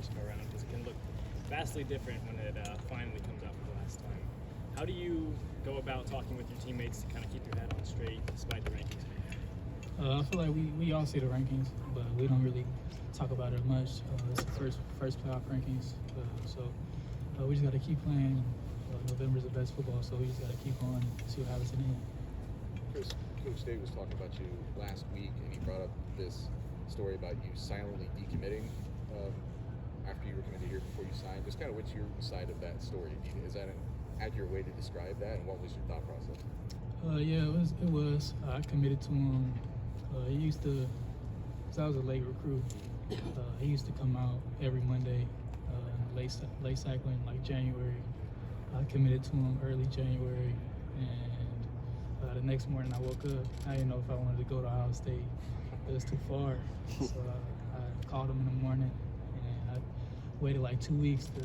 first go around, because it can look vastly different when it finally comes out for the last time. How do you go about talking with your teammates to kind of keep your head on straight despite the rankings? I feel like we all see the rankings, but we don't really talk about it much. It's the first playoff rankings, so we just got to keep playing. November's the best football, so we just got to keep on and see what happens in the end. Chris, Coach Dave was talking about you last week, and he brought up this story about you silently decommitting after you were committed here before you signed. Just kind of what's your side of that story? Is that an accurate way to describe that, and what was your thought process? Yeah, it was. I committed to him. He used to, because I was a late recruit, he used to come out every Monday, late cycling, like January. I committed to him early January, and the next morning I woke up. I didn't know if I wanted to go to Ohio State. It was too far. So I called him in the morning, and I waited like 2 weeks to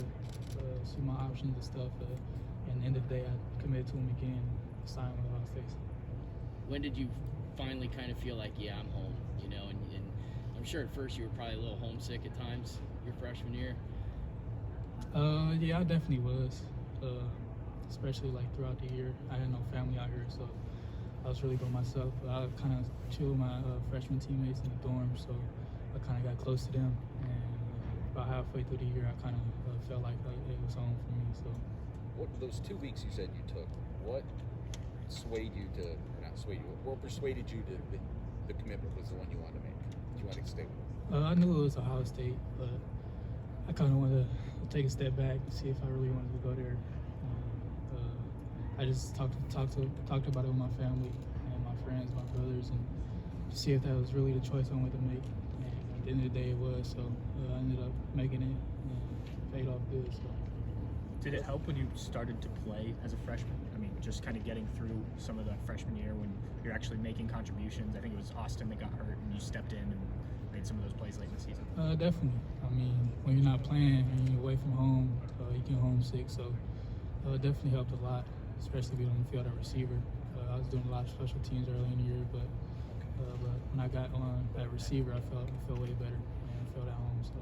see my options and stuff. And at the end of the day, I committed to him again, signed with Ohio State. When did you finally kind of feel like, yeah, I'm home, you know? And I'm sure at first you were probably a little homesick at times your freshman year. Yeah, I definitely was. Especially like throughout the year. I had no family out here, so I was really by myself. I kind of chilled with my freshman teammates in the dorm, so I kind of got close to them. And about halfway through the year, I kind of felt like it was home for me. So, what those 2 weeks you said you took? What swayed you to, or not swayed you? What persuaded you to the commitment was the one you wanted to make? You wanted to stay with? I knew it was Ohio State, but I kind of wanted to take a step back and see if I really wanted to go there. I just talked about it with my family and my friends, my brothers, and to see if that was really the choice I wanted to make. And at the end of the day, it was. So I ended up making it, and paid off good. So. Did it help when you started to play as a freshman? I mean, just kind of getting through some of the freshman year when you're actually making contributions. I think it was Austin that got hurt, and you stepped in and made some of those plays late in the season. Definitely. I mean, when you're not playing and you're away from home, you get homesick. So it definitely helped a lot, especially being on the field at receiver. I was doing a lot of special teams early in the year, but when I got on at receiver, I felt way better and I felt at home. So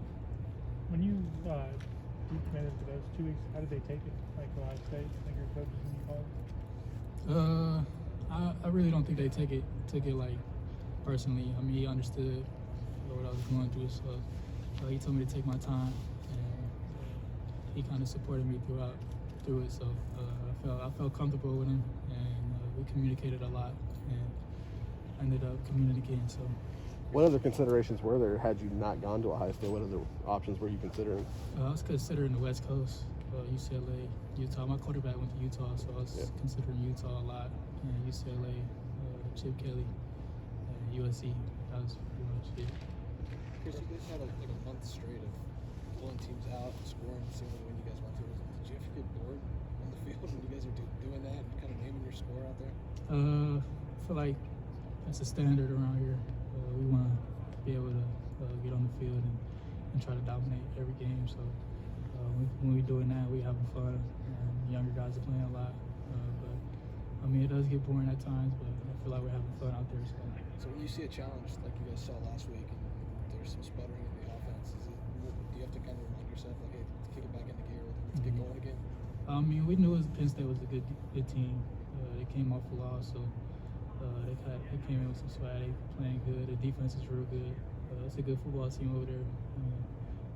when you decommitted for those 2 weeks, how did they take it? Like Ohio State, like your coaches and you called? I really don't think they took it like personally. I mean, he understood what I was going through, so he told me to take my time, and he kind of supported me through it. So I felt comfortable with him, and we communicated a lot, and ended up communicating. So, what other considerations were there had you not gone to Ohio State? What other options were you considering? I was considering the West Coast, UCLA, Utah. My quarterback went to Utah, so I was considering Utah a lot, and UCLA, Chip Kelly, USC. That was pretty much it. Chris, you guys had like a month straight of pulling teams out and scoring, similar to when you guys went through. Did you ever get bored on the field when you guys are doing that and kind of naming your score out there? I feel like that's a standard around here. We want to be able to get on the field and try to dominate every game. So when we're doing that, we're having fun. Younger guys are playing a lot. But I mean, it does get boring at times, but I feel like we're having fun out there. So when you see a challenge like you guys saw last week, and there's some sputtering in the offense, do you have to kind of remind yourself, like, hey, let's kick it back into gear, let's get going again? I mean, we knew Penn State was a good team. They came off a loss, so they came in with some swag. They playing good. The defense is real good. It's a good football team over there.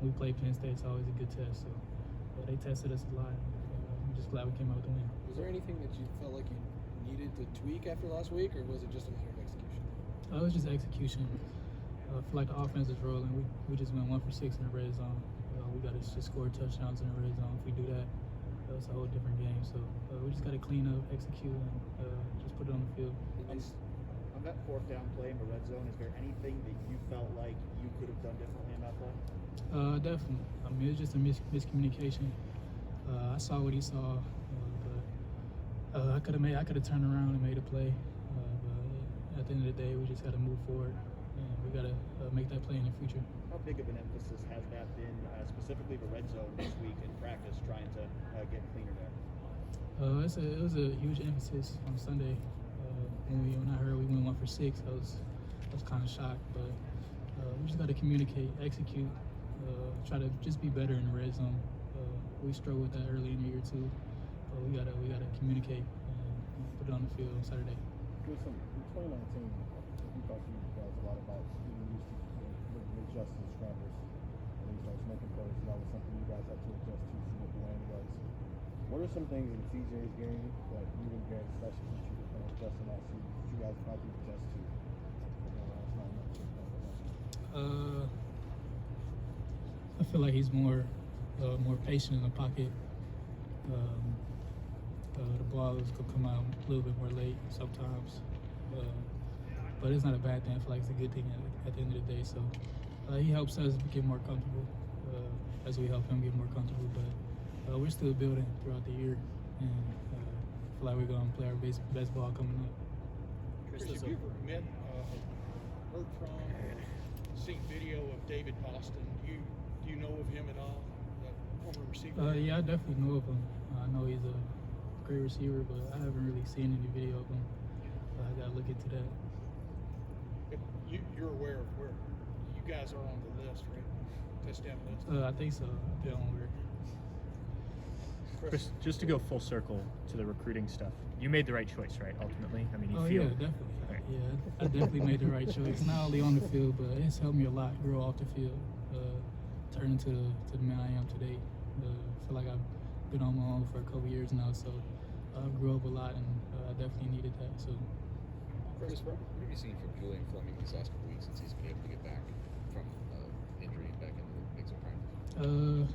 When we play Penn State, it's always a good test. So they tested us a lot. I'm just glad we came out with the win. Was there anything that you felt like you needed to tweak after last week, or was it just a matter of execution? It was just execution. I feel like the offense is rolling. We just went 1 for 6 in the red zone. We got to just score touchdowns in the red zone. If we do that, it's a whole different game. So we just got to clean up, execute, and just put it on the field. On that fourth down play in the red zone, is there anything that you felt like you could have done differently in that play? Definitely. I mean, it was just a miscommunication. I saw what he saw, but I could have turned around and made a play. But at the end of the day, we just got to move forward, and we got to make that play in the future. How big of an emphasis has that been, specifically the red zone this week in practice, trying to get cleaner there? It was a huge emphasis on Sunday. When I heard we went 1 for 6, I was kind of shocked. But we just got to communicate, execute, try to just be better in the red zone. We struggled with that early in the year too. But we gotta communicate and put it on the field on Saturday. Listen, in 2019, we talked to you guys a lot about getting used to the adjusting scrambles. When he starts making plays, that was something you guys had to adjust to from what Dwayne was. What are some things in CJ's game that you and Garrett especially that you can adjust in that season that you guys probably adjust to for the last 9 months? I feel like he's more patient in the pocket. The ball is gonna come out a little bit more late sometimes, but it's not a bad thing. I feel like it's a good thing at the end of the day. So he helps us get more comfortable as we help him get more comfortable. But we're still building throughout the year, and I feel like we're gonna play our best ball coming up. Chris, have you ever met, heard from, seen video of David Boston? Do you know of him at all? Former receiver? Yeah, I definitely know of him. I know he's a great receiver, but I haven't really seen any video of him. I gotta look into that. But you're aware of where you guys are on the list, right? Touchdown list? I think so. Yeah, I'm aware. Chris, just to go full circle to the recruiting stuff, you made the right choice, right? Ultimately, I mean, you Oh feel. yeah, definitely. Okay. Yeah, I definitely made the right choice. Not only on the field, but it's helped me a lot grow off the field, turn into the man I am today. I feel like I've been on my own for a couple years now, so I grew up a lot, and I definitely needed that. So. Chris, what have you seen from Julian Fleming these last couple weeks since he's been able to get back from injury and back into the mix of practice?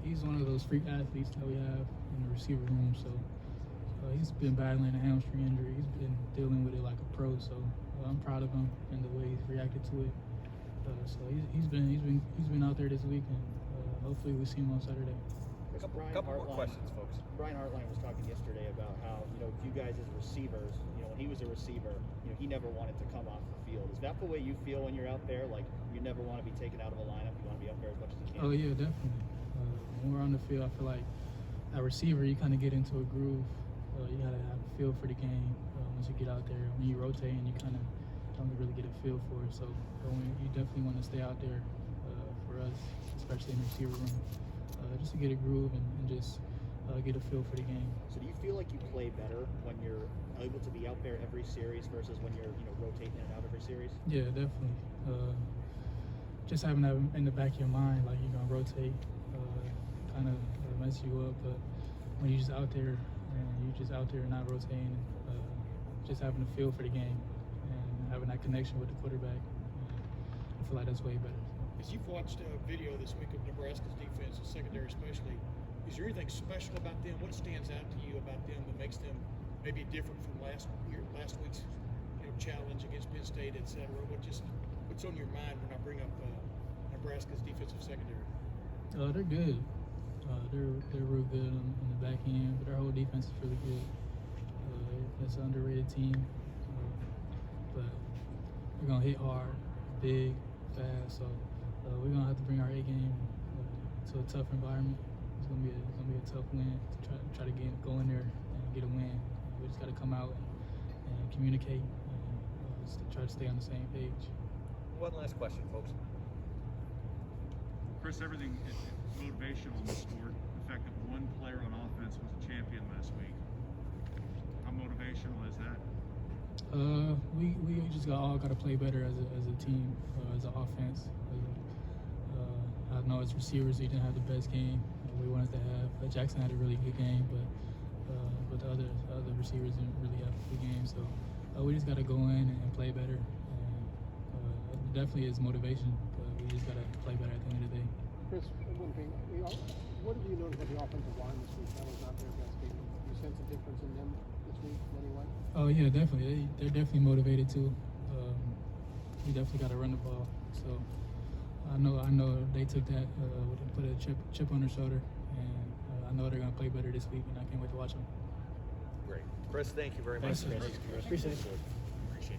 He's one of those freak athletes that we have in the receiver room. So he's been battling a hamstring injury. He's been dealing with it like a pro. So I'm proud of him and the way he's reacted to it. So he's been out there this week, and hopefully we see him on Saturday. Couple more questions, folks. Brian Hartline was talking yesterday about how, you guys as receivers, when he was a receiver, he never wanted to come off the field. Is that the way you feel when you're out there? Like, you never want to be taken out of a lineup, you want to be up there as much as you can? Oh yeah, definitely. When we're on the field, I feel like a receiver, you kind of get into a groove. You gotta have a feel for the game. Once you get out there, when you rotate, and you kind of don't really get a feel for it. So you definitely want to stay out there for us, especially in the receiver room, just to get a groove and just get a feel for the game. So do you feel like you play better when you're able to be out there every series versus when you're rotating in and out every series? Yeah, definitely. Just having that in the back of your mind, like you're gonna rotate, kind of mess you up. But when you're just out there and not rotating, just having a feel for the game and having that connection with the quarterback, I feel like that's way better. As you've watched a video this week of Nebraska's defense, and secondary especially, is there anything special about them? What stands out to you about them that makes them maybe different from last week's challenge against Penn State, et cetera? What's on your mind when I bring up Nebraska's defensive secondary? They're good. They're real good on the back end, but their whole defense is really good. It's an underrated team, but we're gonna hit hard, big, fast. So we're gonna have to bring our A game to a tough environment. It's gonna be a tough win to try to go in there and get a win. We just gotta come out and communicate and try to stay on the same page. One last question, folks. Chris, everything is motivational in the sport. The fact that one player on offense was a champion last week. How motivational is that? We just all got to play better as a team, as an offense. I know as receivers, we didn't have the best game we wanted to have. Jackson had a really good game, but the other receivers didn't really have a good game. So we just got to go in and play better. Definitely is motivation, but we just got to play better at the end of the day. Chris, one thing, what have you noticed about the offensive line this week? That was not their best game. Do you sense a difference in them this week in any way? Oh yeah, definitely. They're definitely motivated too. We definitely got to run the ball. So I know they took that, put a chip on their shoulder, and I know they're gonna play better this week, and I can't wait to watch them. Great, Chris. Thank you very Thanks, much. Chris. Appreciate it.